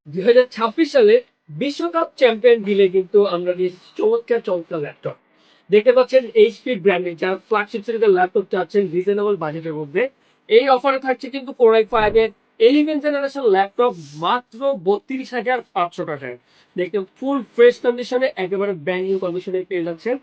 2026 সালে বিশ্বকাপ চ্যাম্পিয়ন দিলে কিন্তু আমরা দিয়েছি চমৎকার চমৎকার ল্যাপটপ। দেখতে পাচ্ছেন এইচপি ব্র্যান্ডের যারা ফ্ল্যাগশিপ সিরিজের ল্যাপটপ চাচ্ছেন রিজনেবল বাজেটের মধ্যে, এই অফারে থাকছে কিন্তু Core i5 এর 11 জেনারেশন ল্যাপটপ মাত্র 32,500 টাকায়। দেখতে ফুল ফ্রেশ কন্ডিশনে একেবারে ব্র্যান্ড নিউ কন্ডিশনে পেয়ে যাচ্ছেন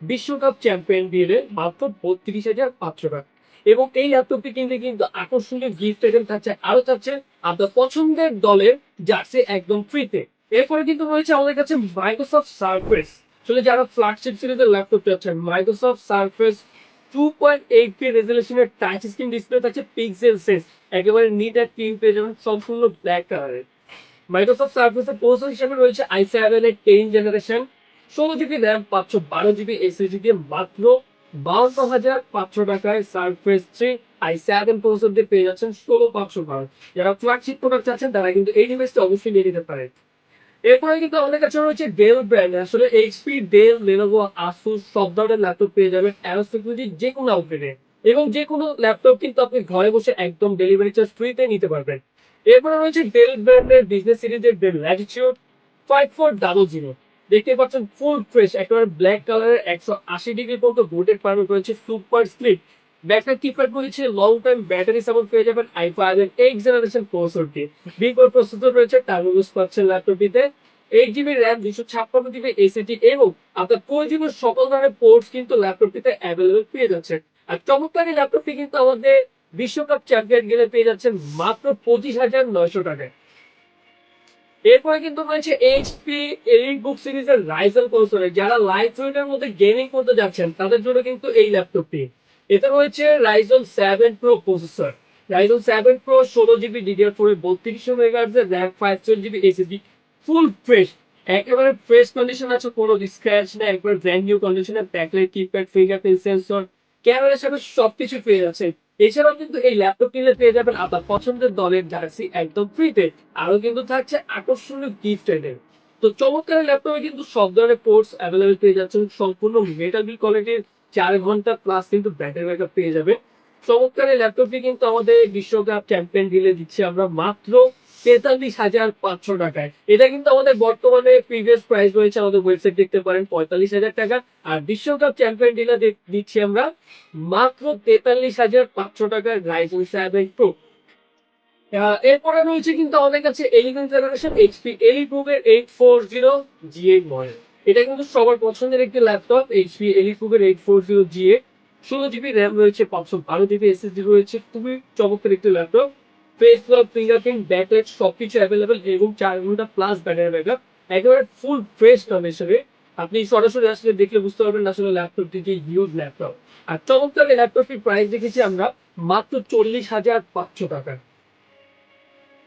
বিশ্বকাপ চ্যাম্পিয়ন দিলে মাত্র 32,500 টাকা। এবং এই ল্যাপটপটি কিনতে কিন্তু আকর্ষণীয় গিফট আইটেম থাকছে, আরো থাকছে আপনার পছন্দের দলের জার্সি একদম ফ্রিতে। এরপরে কিন্তু রয়েছে আমাদের কাছে মাইক্রোসফট সারফেস। আসলে যারা ফ্ল্যাগশিপ সিরিজের ল্যাপটপ চাচ্ছেন, মাইক্রোসফট সারফেস 2.8K রেজলিউশনের টাচ স্ক্রিন ডিসপ্লে থাকছে পিক্সেল সেন্স, একেবারে নিট আর ক্লিন পেয়ে যাবেন সম্পূর্ণ ব্ল্যাক কালারের। মাইক্রোসফট সার্ফেসের প্রসেসর হিসেবে রয়েছে i7 এর 10 generation, 16 GB RAM, 512 GB SSD দিয়ে মাত্র 52,500 টাকায় সারফেস 3 i7 প্রসেসর দিয়ে পেয়ে যাচ্ছেন 16,512। যারা ফ্ল্যাগশিপ প্রোডাক্ট চাচ্ছেন তারা কিন্তু এই ডিভাইসটা অবশ্যই নিয়ে নিতে পারেন। এরপরে কিন্তু আমাদের কাছে রয়েছে ডেল ব্র্যান্ড। আসলে এইচপি, ডেল, লেনোভো, আসুস সব ধরনের ল্যাপটপ পেয়ে যাবেন অ্যারোস টেকনোলজির যে কোনো আউটলেটে, এবং যে কোনো ল্যাপটপ কিন্তু আপনি ঘরে বসে একদম ডেলিভারি চার্জ ফ্রিতে নিতে পারবেন। এরপরে রয়েছে ডেল ব্র্যান্ডের বিজনেস সিরিজের ডেল ল্যাটিটিউড 5400। দেখতে পাচ্ছেন ফুল ফ্রেশ একেবারে ব্ল্যাক কালারের 180 ডিগ্রি পর্যন্ত ভোল্টেজ পাওয়ার রয়েছে, সুপার স্লিপ ব্যাকলাইট কিপ্যাড রয়েছে, লং টাইম ব্যাটারি সাপোর্ট পেয়ে যাবেন i5 এর 8 জেনারেশন প্রসেসর দিয়ে। বিগ প্রসেসর রয়েছে, টার্বো বুস্ট পাচ্ছেন ল্যাপটপটিতে, 8 জিবি র্যাম, 256 জিবি এসএসডি এবং আপনার প্রয়োজনীয় সকল ধরনের পোর্টস কিন্তু ল্যাপটপটিতে অ্যাভেলেবল পেয়ে যাচ্ছে। আর চমৎকার এই ল্যাপটপটি কিন্তু আমাদের বিশ্বকাপ চ্যাম্পিয়ন গেলে পেয়ে যাচ্ছেন মাত্র 25,900 টাকায়। এরপরে কিন্তু রয়েছে এইচপি এলিট বুক সিরিজের রাইজেন প্রসেসর। যারা লাইট ওয়েটের মধ্যে গেমিং করতে যাচ্ছেন তাদের জন্য কিন্তু এই ল্যাপটপটি। এতে রয়েছে Ryzen 7 pro processor, Ryzen 7 pro 16 GB DDR4 3200 megahertz RAM, 512 GB SSD, full fresh একেবারে ফ্রেশ কন্ডিশন আছে, কোনো স্ক্র্যাচ নেই, একবার ব্র্যান্ড নিউ কন্ডিশনে ব্যাকলাইট কিপ্যাড, ফিঙ্গারপ্রিন্ট সেন্সর, ক্যামেরার সাথে সবকিছু পেয়ে যাচ্ছে। এছাড়াও কিন্তু এই ল্যাপটপ কিনলে পেয়ে যাবেন আপনার পছন্দের দলের জার্সি একদম ফ্রিতে, আরো কিন্তু থাকছে আকর্ষণীয় গিফট আইটেম। তো চমৎকার ল্যাপটপে কিন্তু সব ধরনের পোর্টস অ্যাভেলেবল পেয়ে যাচ্ছেন, সম্পূর্ণ মেটাল বিল কোয়ালিটির, 4 ঘন্টা প্লাস কিন্তু ব্যাটারি ব্যাকআপ পেয়ে যাবে। চমৎকার এই ল্যাপটপটি কিন্তু আমাদের বিশ্বকাপ চ্যাম্পিয়ন ডিলে দিচ্ছি আমরা মাত্র 43,500 টাকায়। এটা কিন্তু আমাদের বর্তমানে প্রিভিয়াস প্রাইস রয়েছে, আমাদের ওয়েবসাইট দেখতে পারেন, 45,000 টাকা। আর বিশ্বকাপ চ্যাম্পিয়ন ডিলে দিচ্ছি আমরা মাত্র 43,500 টাকায় রাইজেন 7 প্রো। এরপরে রয়েছে কিন্তু আমাদের কাছে 11 জেনারেশন এইচপি এলিটবুকের 840 G8 মডেল। এটা কিন্তু সবার পছন্দের একটি ল্যাপটপ, এইচপি এলিটবুকের 840 G8, 16 জিবি র্যাম রয়েছে, 512 জিবি এসএসডি রয়েছে, খুবই চমৎকার একটি laptop. Face lock, fingerprint, backlight সবকিছু অ্যাভেলেবেল এবং 4 ঘন্টা প্লাস ব্যাটারি ব্যাকআপ, একেবারে ফুল ফ্রেশ কন্ডিশনে। আপনি সরাসরি আসলে দেখলে বুঝতে পারবেন আসলে ল্যাপটপটি যে হিউজ ল্যাপটপ। আর চমৎকার এই ল্যাপটপটির প্রাইস দেখেছি আমরা মাত্র 40,500 টাকা।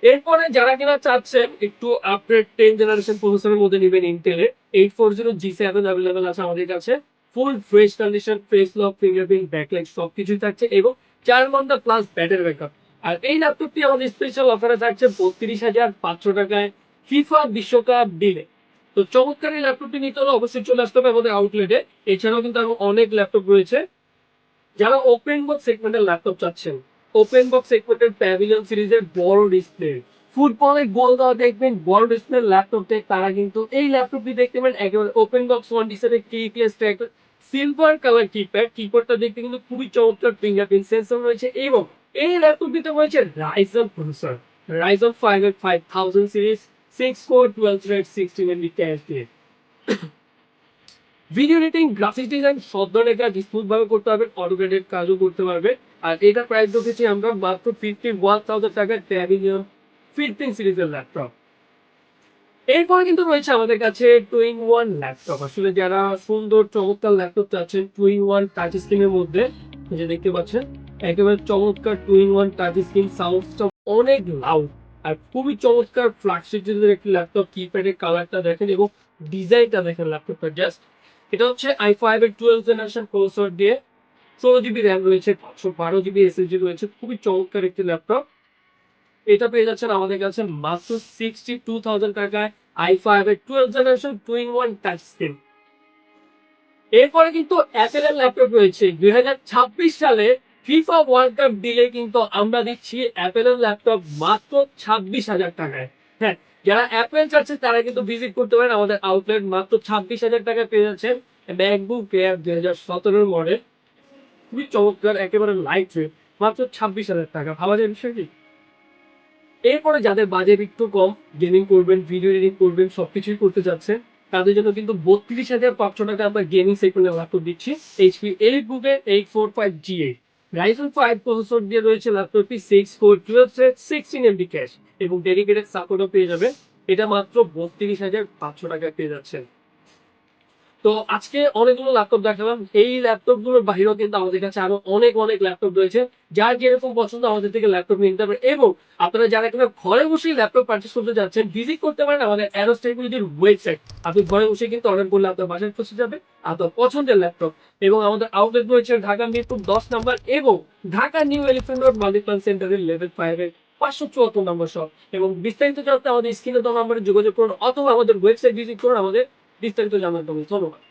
এরপরে যারা কিনা চাচ্ছেন একটু আপগ্রেড 10 জেনারেশন প্রসেসরের মধ্যে নেবেন, ইন্টেলের 840 G7 অ্যাভেলেবেল আছে আমাদের কাছে। Full fresh condition, face lock, fingerprint, backlight সবকিছুই থাকছে এবং 4 ঘন্টা প্লাস ব্যাটারি ব্যাকআপ। আর এই ল্যাপটপটি আমাদের স্পেশাল অফারে থাকছে 32,500 টাকায় ফিফা বিশ্বকাপ ডিলে। তো চমৎকার এই ল্যাপটপটি নিতে হলে অবশ্যই চলে আসতে হবে আমাদের আউটলেটে। এছাড়াও কিন্তু আরো অনেক ল্যাপটপ রয়েছে। যারা ওপেন বক্স সেগমেন্টের ল্যাপটপ চাচ্ছেন, ওপেন বক্স সেগমেন্টের প্যাভিলিয়ন সিরিজের বড় ডিসপ্লে, ফুটবলের গোল দেওয়া দেখবেন বড় ডিসপ্লে ল্যাপটপ, তারা কিন্তু এই ল্যাপটপটি দেখতে পাবেন একেবারে ওপেন বক্স ওয়ান ডিসের কিপ্যাড, সিলভার কালার কিপ্যাডটা দেখতে কিন্তু খুবই চমৎকার, ফিঙ্গারপ্রিন্ট সেন্সর রয়েছে এবং এই ল্যাপটপটিতে রয়েছে রাইজন প্রসেসর, রাইজন 5 এর 5000 series, 6 core 12 thread 16 MB cash দিয়ে। ভিডিও এডিটিং, গ্রাফিক্স ডিজাইন সব ধরনের কাজ স্মুথ ভাবে করতে পারবে, অটোকেটেড কাজও করতে পারবে। আর এটা প্রাইস রেখেছি আমরা মাত্র 51,000 টাকায় প্যাভিলিয়ন 15 সিরিজের ল্যাপটপ। এরপরে কিন্তু রয়েছে আমাদের কাছে টু ইন ওয়ান ল্যাপটপ। আসলে যারা সুন্দর চমৎকার ল্যাপটপ চাচ্ছেন টু ইন ওয়ান টাচ স্ক্রিনের মধ্যে, এই যে দেখতে পাচ্ছেন একেবারে চমৎকার two in one touch screen, সাউন্ডটা অনেক লাউড আর খুবই চমৎকার ফ্ল্যাগশিপ একটি ল্যাপটপ। কিপ্যাডের কালারটা দেখেন এবং ডিজাইনটা দেখেন ল্যাপটপটা জাস্ট। এটা হচ্ছে i5 এর 12 জেনারেশন প্রসেসর দিয়ে, 16 জিবি র্যাম রয়েছে, 512 জিবি এসএসডি রয়েছে, খুবই চমৎকার একটি ল্যাপটপ। এটা পেয়ে যাচ্ছেন আমাদের কাছে মাত্র 62,000 টাকায় i5 এর 12 generation two in one touch screen. এরপরে কিন্তু অ্যাপেলের ল্যাপটপ রয়েছে। 2026 সালে ফিফা ওয়ার্ল্ড কাপ দিলে কিন্তু আমরা দিচ্ছি অ্যাপেলের ল্যাপটপ মাত্র 26,000 টাকায়। হ্যাঁ, যারা অ্যাপেল চাচ্ছে তারা কিন্তু ভিজিট করতে পারেন আমাদের আউটলেট। মাত্র 26,000 টাকা পেয়ে যাচ্ছেন ম্যাকবুক এয়ার 2017 মডেল, খুবই চমৎকার, একেবারে লাইট ওয়েট, মাত্র 26,000 টাকা। ভাবা যায় বিষয় কি? এরপরে যাদের বাজেট একটু কম, গেমিং করবেন, ভিডিও এডিটিং করবেন, সবকিছুই করতে চাচ্ছেন, তাদের জন্য কিন্তু 32,500 টাকা আমরা গেমিং সেগমেন্টের ল্যাপটপ দিচ্ছি। এইচপি এলিটবুক এর 845 G8 রাইজেন 5 প্রসেসর দিয়ে রয়েছে ল্যাপটপটি, 6 কোর 12 থ্রেড 16 এমবি ক্যাশ এবং ডেডিকেটেড সাপোর্টও পেয়ে যাবে। এটা মাত্র 32,500 টাকায় পেয়ে যাচ্ছেন। তো আজকে অনেকগুলো ল্যাপটপ দেখালাম। এই ল্যাপটপগুলোর বাইরেও কিন্তু আমাদের কাছে আরো অনেক অনেক ল্যাপটপ রয়েছে। যার যেরকম পছন্দ আমাদের থেকে ল্যাপটপ নিয়ে নিতে পারবেন। এবং আপনারা যারা কিনা ঘরে বসেই ল্যাপটপ পারচেজ করতে যাচ্ছেন, ভিজিট করতে পারেন আমাদের অ্যারোস টেকনোলজির ওয়েবসাইট। আপনি ঘরে বসে কিন্তু অর্ডার করলে আপনার বাসায় পৌঁছে যাবে আপনার পছন্দের ল্যাপটপ। এবং আমাদের আউটলেট রয়েছে ঢাকা মিরপুর 10 নম্বর এবং Dhaka new elephant road Multiplan সেন্টারের লেভেল 5 এর 574 নম্বর শপ। এবং বিস্তারিত জানতে আমাদের স্ক্রিনে দেওয়া নম্বরে যোগাযোগ করুন অথবা আমাদের ওয়েবসাইট ভিজিট করুন আমাদের বিস্তারিত জানার জন্য। ধন্যবাদ।